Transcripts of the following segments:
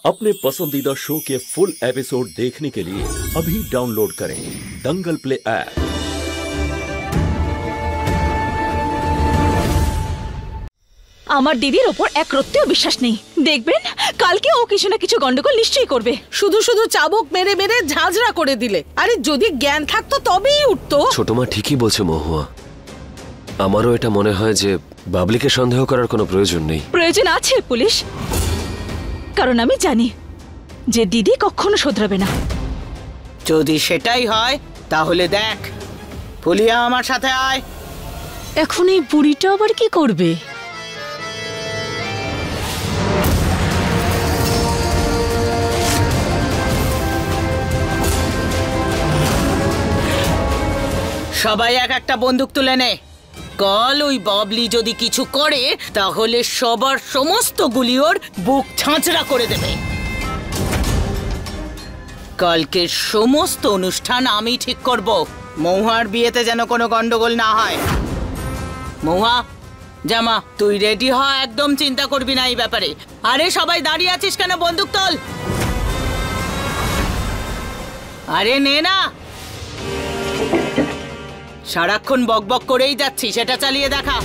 अपने पसंदीदा शो के फुल एपिसोड देखने के लिए अभी डाउनलोड करें दंगल प्ले ऐप। আমার দিদির ওপর এক রত্তেও বিশ্বাস নেই। দেখবেন কালকে ও কিছু না কিছু গন্ডগোল নিশ্চয়ই করবে। শুধু শুধু চাবুক মেরে মেরে ঝাঁঝরা করে দিলে। আরে যদি জ্ঞান থাকতো তবেই উঠতো। ছোট মা ঠিকই বলছে মহুয়া, আমারও এটা মনে হয় যে বাবলিকে সন্দেহ করার কোনো প্রয়োজন নেই। প্রয়োজন আছে পুলিশ, কারণ আমি জানি যে দিদি কখনো শোধরাবে না। যদি সেটাই হয় তাহলে দেখ, ফুলিয়া আমার সাথে আয়। এখন এই বুড়িটা আবার কি করবে? সবাই এক একটা বন্দুক তুলে নে। কাল ওই বাবলি যদি কিছু করে তাহলে সবার সমস্ত গুলি ওর বুক ছাঁচড়া করে দেবে। কালকে সমস্ত অনুষ্ঠান আমি ঠিক করব। মহুয়ার বিয়েতে যেন কোনো গন্ডগোল না হয়। মহুয়া, জামা তুই রেডি হ, একদম চিন্তা করবি না এই ব্যাপারে। আরে সবাই দাঁড়িয়ে আছিস কেন? বন্দুক তোল। আরে নে না, সারাক্ষণ বকবক করেই যাচ্ছি, সেটা চালিয়ে দেখা।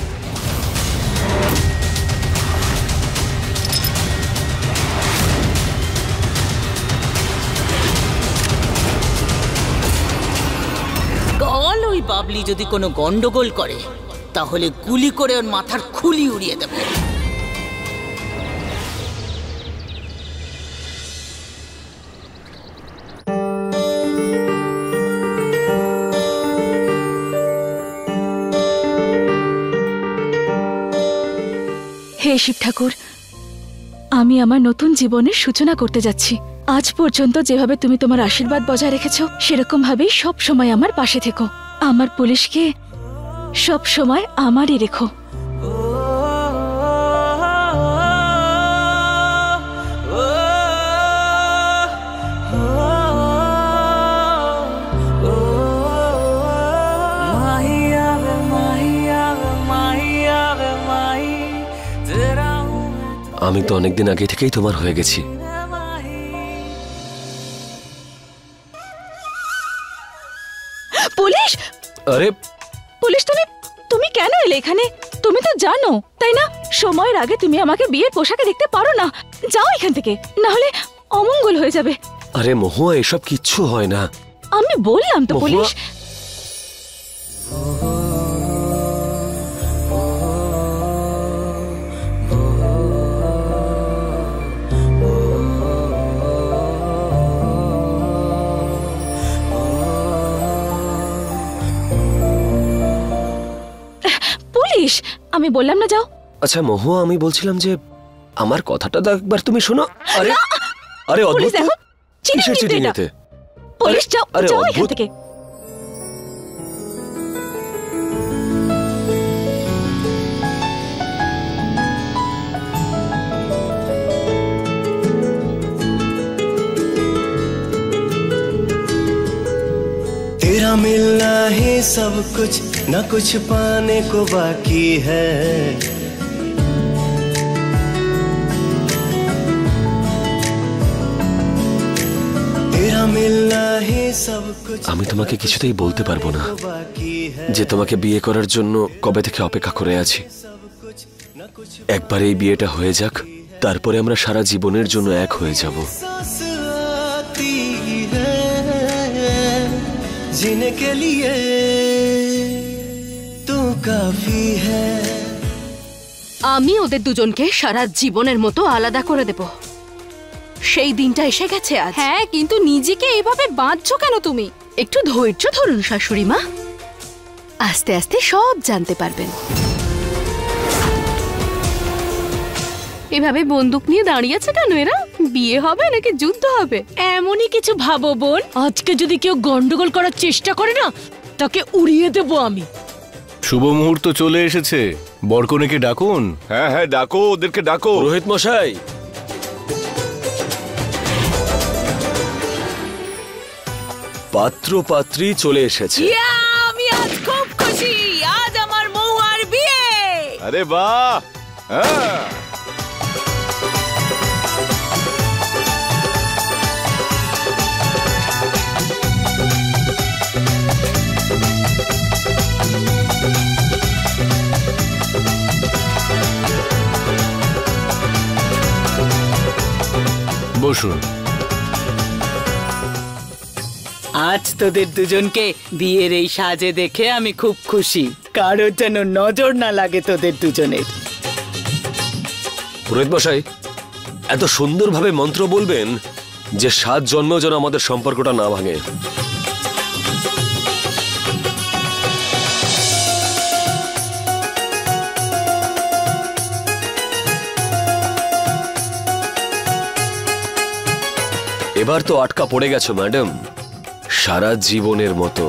কাল ওই বাবলি যদি কোনো গন্ডগোল করে তাহলে গুলি করে ওর মাথার খুলি উড়িয়ে দেবে। হে শিব ঠাকুর, আমি আমার নতুন জীবনের সূচনা করতে যাচ্ছি। আজ পর্যন্ত যেভাবে তুমি তোমার আশীর্বাদ বজায় রেখেছো সেরকম ভাবেই সব সময় আমার পাশে থেকো। আমার পুলিশকে সব সময় আমারই রেখো। আমি তো অনেকদিন আগে থেকেই তোমার হয়ে গেছি। পুলিশ! আরে পুলিশ, তুমি কেন এলে এখানে? তুমি তো জানো তাই না, সময়ের আগে তুমি আমাকে বিয়ের পোশাকে দেখতে পারো না। যাও এখান থেকে, না হলে অমঙ্গল হয়ে যাবে। আরে মহুয়া, এসব কিচ্ছু হয় না। আমি বললাম তো পুলিশ। আমি বললাম না যাও। আচ্ছা মহুয়া, আমি বলছিলাম যে আমার কথাটা একবার তুমি শোনো। আরে আরে অদ্ভুত, পুলিশ যাও, যাও এখান থেকে। तेरा मिलना ही सब कुछ, न कुछ पाने को बाकी है। तेरा मिलना ही सब कुछ। আমি তোমাকে কিছুতেই বলতে পারবো না যে তোমাকে বিয়ে করার জন্য কবে থেকে অপেক্ষা করে আছি। একবার এই বিয়েটা হয়ে যাক, তারপরে আমরা সারা জীবনের জন্য এক হয়ে যাব। जीने के लिए तू काफी है। আমি ওদের দুজনকে সারা জীবনের মতো আলাদা করে দেব। সেই দিনটা এসে গেছে আজ। হ্যাঁ, কিন্তু নিজেকে এইভাবে বাঁধছো কেন তুমি? একটু ধৈর্য ধরুন শাশুড়ি মা, আস্তে আস্তে সব জানতে পারবেন। এভাবে বন্দুক নিয়ে দাঁড়িয়ে আছে কেন এরা? বিয়ে হবে নাকি যুদ্ধ হবে? এমনই কিছু ভাবো বোন। আজকে যদি কেউ গন্ডগোল করার চেষ্টা করে না, তাকে উড়িয়ে দেবো আমি। শুভ মুহূর্ত চলে এসেছে, বরকনেকে ডাকুন। হ্যাঁ হ্যাঁ, ডাকো, ওদেরকে ডাকো। রোহিত মশাই, পাত্র পাত্রী চলে এসেছে। আমি আজ খুব খুশি, আজ আমার মহুয়ার বিয়ে। अरे वाह। हाँ। বসুন। আজ তোদের দুজনকে বিয়ের এই সাজে দেখে আমি খুব খুশি। কারোর যেন নজর না লাগে তোদের দুজনের। পুরোহিত মশাই, এত সুন্দরভাবে মন্ত্র বলবেন যে 7 জন্ম যেন আমাদের সম্পর্কটা না ভাঙে। এবার তো আটকা পড়ে গেছো ম্যাডাম, সারা জীবনের মতো।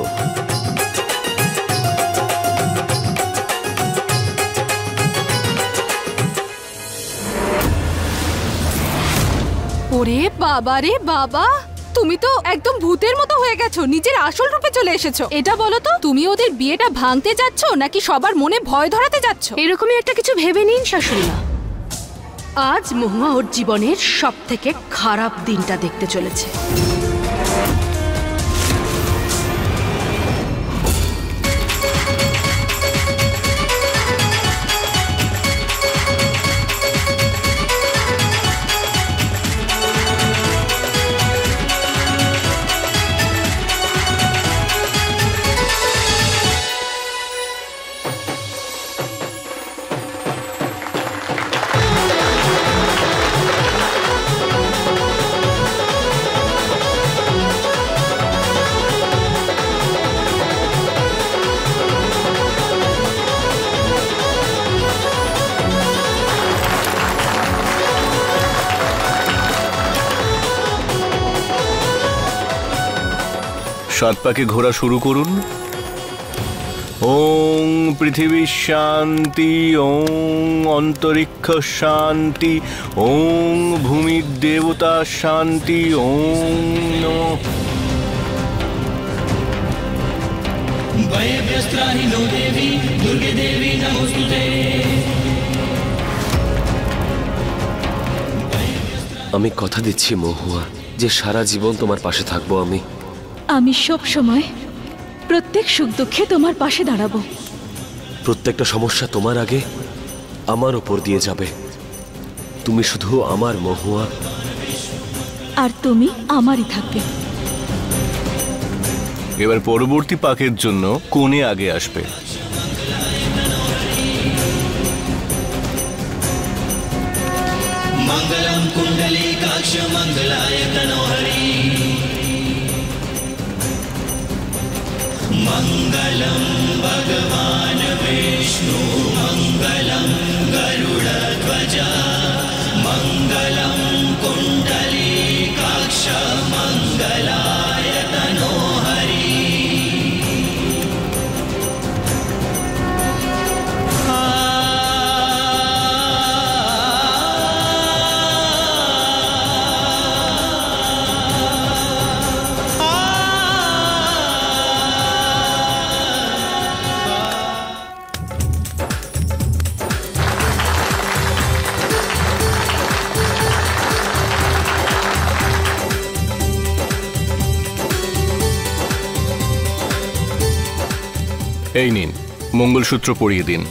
ওরে বাবা রে বাবা, তুমি তো একদম ভূতের মতো হয়ে গেছো, নিজের আসল রূপে চলে এসেছো। এটা বলো তো, তুমি ওদের বিয়েটা ভাঙতে যাচ্ছ নাকি সবার মনে ভয় ধরাতে যাচ্ছ? এরকমই একটা কিছু ভেবে নিন শাশুড়ি মা। আজ মহুয়া ওর জীবনের সব থেকে খারাপ দিনটা দেখতে চলেছে। সাত পাকে ঘোরা শুরু করুন। ওং পৃথিবী শান্তি, ওং অন্তরিক্ষ শান্তি, ওং ভূমি দেবতা শান্তি, ওং নমঃ। আমি কথা দিচ্ছি মহুয়া যে সারা জীবন তোমার পাশে থাকবো। আমি সব সময় প্রত্যেক সুখ দুঃখে তোমার পাশে দাঁড়াবো। প্রত্যেকটা সমস্যা তোমার আগে আমার উপর দিয়ে যাবে। তুমি শুধু আমার মহুয়া, আর তুমি আমারই থাকবে। এবার পরবর্তী পাকের জন্য কোণে আগে আসবে। মঙ্গলম কুণ্ডলিকাক্ষ মঙ্গলায় তনোহরি, মঙ্গলম ভগবান বিষ্ণু, মঙ্গলম গরুড়ধ্বজ, মঙ্গলম কুণ্ডলিকাক্ষ মঙ্গলায় তনোহরি। এই নিন, মঙ্গলসূত্র পরিয়ে দিন।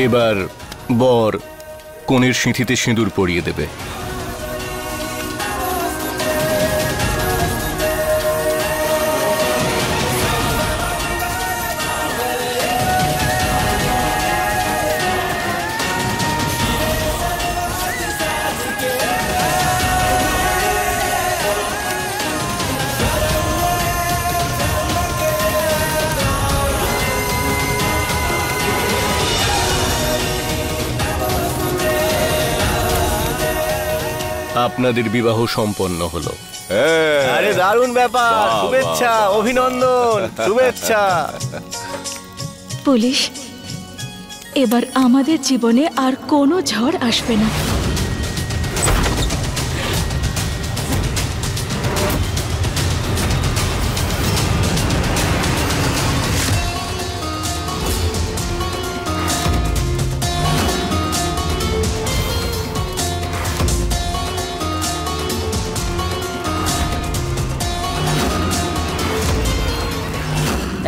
এবার বর কনের সিঁথিতে সিঁদুর পরিয়ে দেবে। আপনাদের বিবাহ সম্পন্ন হলো। আরে দারুণ ব্যাপার, শুভেচ্ছা, অভিনন্দন, শুভেচ্ছা। পুলিশ, এবার আমাদের জীবনে আর কোনো ঝড় আসবে না।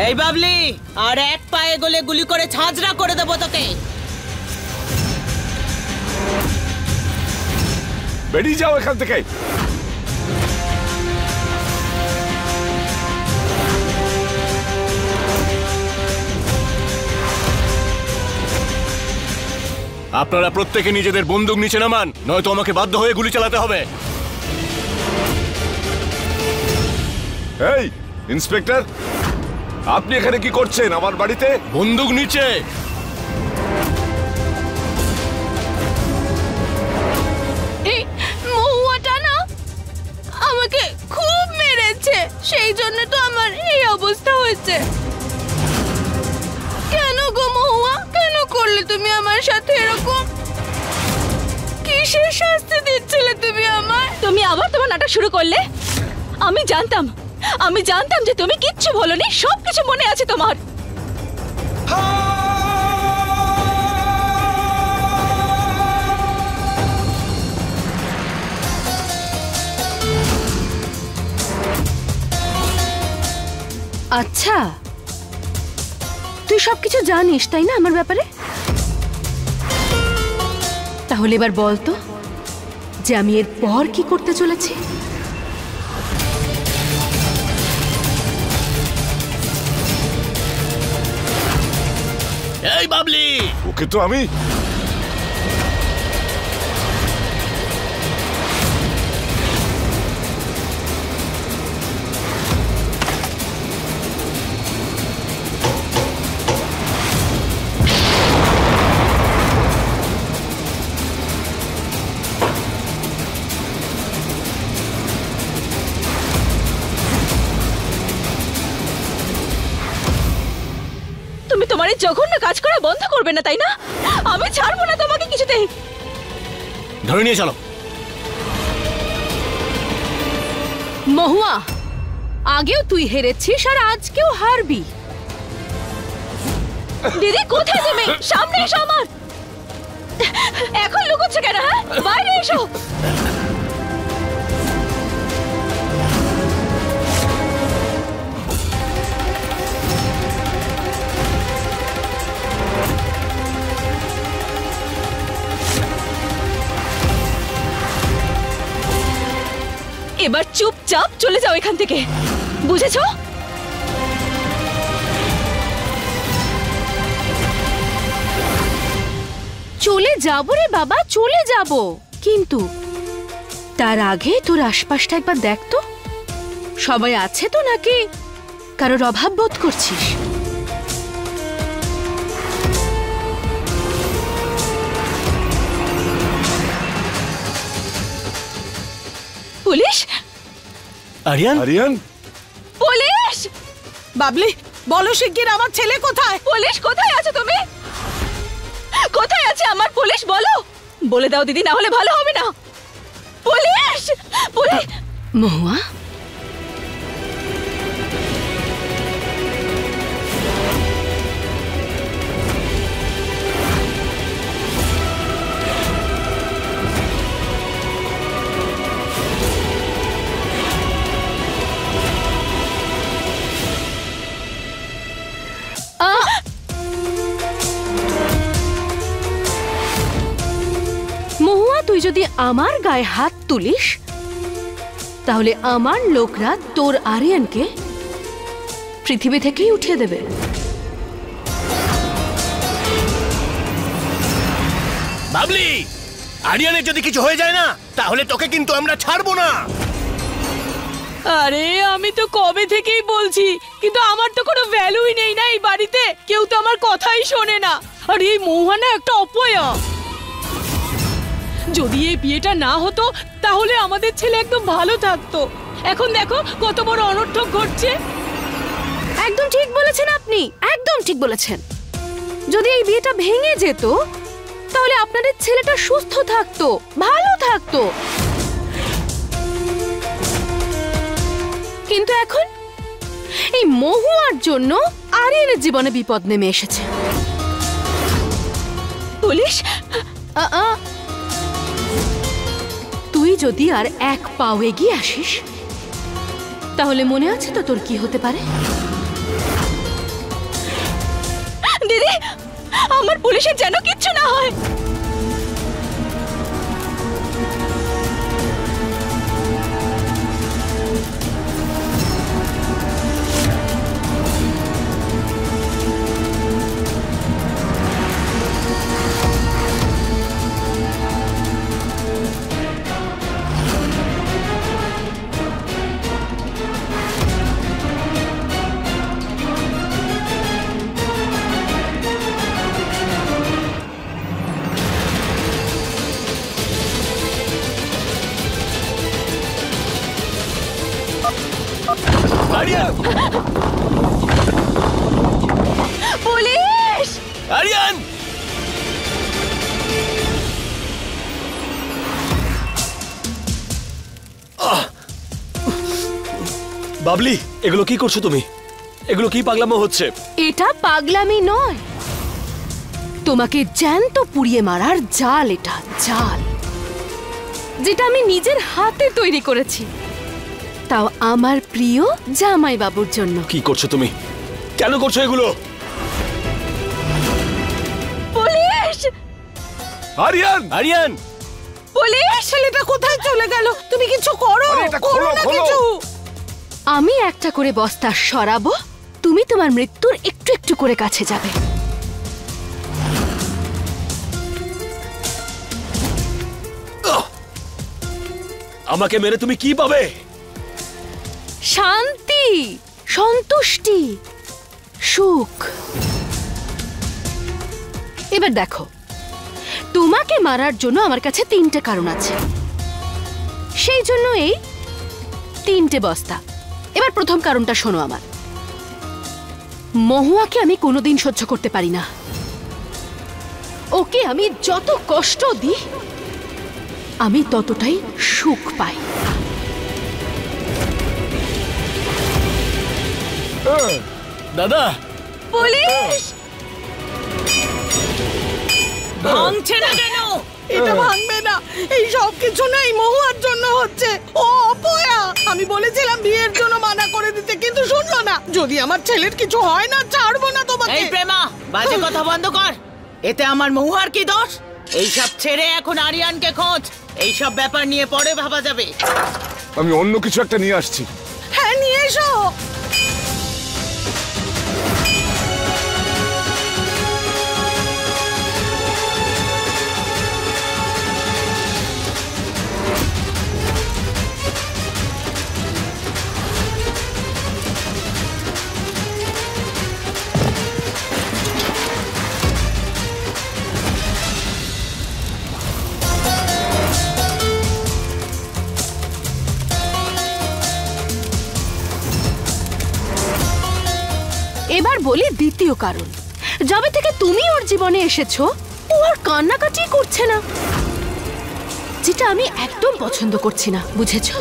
এই বাবলি, আর এক পায়ে গলে গুলি করে ঝাঁঝরা করে দেবো তোকে। বেরিয়ে যাও এখান থেকে। আপনারা প্রত্যেকে নিজেদের বন্দুক নিচে নামান, নয়তো আমাকে বাধ্য হয়ে গুলি চালাতে হবে। এই ইন্সপেক্টর, আপনি এখানে কি করছেন আমার বাড়িতে? বন্দুক নিচে। এই মহুয়াটা না আমাকে খুব মেরেছে, সেই জন্য তো আমার এই অবস্থা হয়েছে। কেন গো মহুয়া, কেন করলে তুমি আমার সাথে এরকম? কিসের শাস্তি দিচ্ছিলে তুমি আমার? তুমি আবার তোমার নাটক শুরু করলে। আমি জানতাম যে তুমি কিচ্ছু বলনি, সবকিছু মনে আছে তোমার। আচ্ছা, তুই সবকিছু জানিস তাই না আমার ব্যাপারে? তাহলে এবার বল তো যে আমি এর পর কি করতে চলেছি। এই বাবলি, ওকে তো আমি তোমার এই জঘন্য কাজ করা বন্ধ করবে না তাই না? আমি ছাড়বো না তোমাকে কিছুতেই। ধরে নিয়ে চলো। মহুয়া, আগেও তুই হেরেছিস আর আজকেও হারবি। দিদি কোথায় তুমি? সামনে এসো আমার। এখন লুকোচ্ছ কেন? হ্যাঁ, বাইরে এসো। এবার চুপচাপ চলে যাও এখান থেকে, বুঝেছো? চলে যাবো রে বাবা, চলে যাব, কিন্তু তার আগে তোর আশপাশটা একবার দেখ তো, সবাই আছে তো নাকি কারোর অভাব বোধ করছিস? পুলিশ! আরিয়ান, আরিয়ান, পুলিশ! বাবলি, বলো শিগগির আমার ছেলে কোথায়? পুলিশ কোথায় আছো তুমি? কোথায় আছে আমার পুলিশ? বলো, বলে দাও দিদি, না হলে ভালো হবে না। পুলিশ! পুলিশ! মহুয়া, মহুয়া, তুই যদি আমার গায়ে হাত তুলিস তাহলে আমার লোকরা তোর আরিয়ানকে পৃথিবী থেকেই উঠিয়ে দেবে। বাবলি, আরিয়ানের যদি কিছু হয়ে যায় না তাহলে তোকে কিন্তু আমরা ছাড়বো না। আরে আমি তো কবে থেকেই বলছি, কিন্তু আমার তো কোনো ভ্যালুই নেই না এই বাড়িতে, কেউ তো আমার কথাই শোনে না। আর এই মহুয়া না একটা অপয়া। যদি এই বিয়েটা না হতো তাহলে আমাদের ছেলে একদম ভালো থাকতো। এখন দেখো কত বড় অনর্থক ঘটছে। একদম ঠিক বলেছেন আপনি, একদম ঠিক বলেছেন। যদি এই বিয়েটা ভেঙে যেত তাহলে আপনাদের ছেলেটা সুস্থ থাকতো, ভালো থাকতো। কিন্তু এখন এই মহুয়ার জন্য আরিয়ানের জীবনে বিপদ নেমে এসেছে। পুলিশ! তুই যদি আর এক পাও এগিয়ে আসিস তাহলে মনে আছে তো তোর কি হতে পারে? দিদি, আমার পুলিশের যেন কিচ্ছু না হয়। আরিয়ান! পুলিশ! আরিয়ান! বাবলি, এগুলো কি করছো তুমি? এগুলো কি পাগলামো হচ্ছে? এটা পাগলামি নয়, তোমাকে জ্যান্ত পুড়িয়ে মারার জাল। এটা জাল যেটা আমি নিজের হাতে তৈরি করেছি, তাও আমার প্রিয় জামাই বাবুর জন্য। কি করছো তুমি? কেন করছো এগুলো? পুলিশ! আরিয়ান! আরিয়ান! পুলিশ! ছেলেটা কোথায় চলে গেল? তুমি কিছু করো, আরে এটা করো খোলো, না খোলো। কিছু। আমি একটা করে বস্তা সরাবো, তুমি তোমার মৃত্যুর একটু একটু করে কাছে যাবে। আমাকে মেরে তুমি কি পাবে? শান্তি, সন্তুষ্টি, সুখ। এবার দেখো, তোমাকে মারার জন্য আমার কাছে 3টে কারণ আছে, সেই জন্য এই 3টে বস্তা। এবার প্রথম কারণটা শোনো আমার। মহুয়াকে আমি কোনোদিন সহ্য করতে পারি না। ওকে আমি যত কষ্ট দিই, আমি ততটাই সুখ পাই। দাদা! পুলিশ! ভাঙছে না কেন? এটা ভাঙবে না, এই সব কিছু না এই মহুয়ার জন্য হচ্ছে। ও অপয়া, আমি বলেছিলাম বিয়ের জন্য মানা করে দিতে, কিন্তু শুনলো না। যদি আমার ছেলের কিছু হয় না, ছাড়বো না তোমাকে। এই প্রেমা, বাজে কথা বন্ধ কর। এতে আমার মহুয়ার কি দোষ? এইসব ছেড়ে এখন আরিয়ানকে খোঁজ। এইসব ব্যাপার নিয়ে পরে ভাবা যাবে। আমি অন্য কিছু একটা নিয়ে আসছি। হ্যাঁ, নিয়ে এসো। এবার বলি দ্বিতীয় কারণ। যবে থেকে তুমি ওর জীবনে এসেছো, ও আর কান্নাকাটি করছে না, যেটা আমি একদম পছন্দ করছি না, বুঝেছো?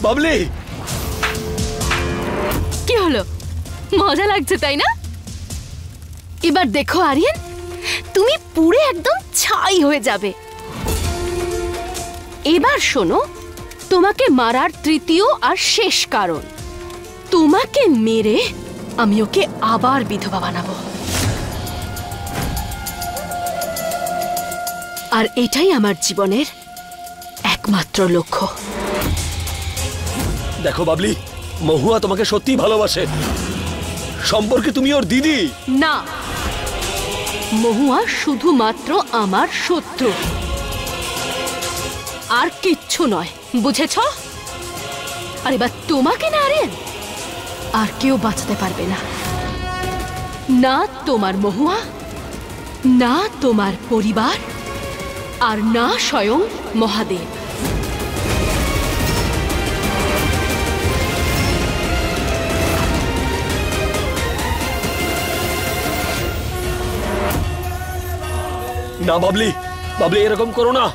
বাবলি! কি হলো, মজা লাগছে তাই না? এবার দেখো আরিয়ান, তুমি পুরো একদম ছাই হয়ে যাবে। এবার শোনো, তোমাকে মারার তৃতীয় আর শেষ কারণ, তোমাকে মেরে আমি ওকে আবার বিধবা বানাবো। আর এটাই আমার জীবনের একমাত্র লক্ষ্য। দেখো বাবলি, মহুয়া তোমাকে সত্যিই ভালোবাসে। সম্পর্কে তুমি ওর দিদি না, মহুয়া শুধুমাত্র আমার শত্রু, আর কিচ্ছু নয়, বুঝেছ? আর এবার তোমাকে না আরিয়ান আর কেউ বাঁচাতে পারবে না, না তোমার মহুয়া, না তোমার পরিবার, আর না স্বয়ং মহাদেব। না বাবলি, বাবলি এরকম করো না।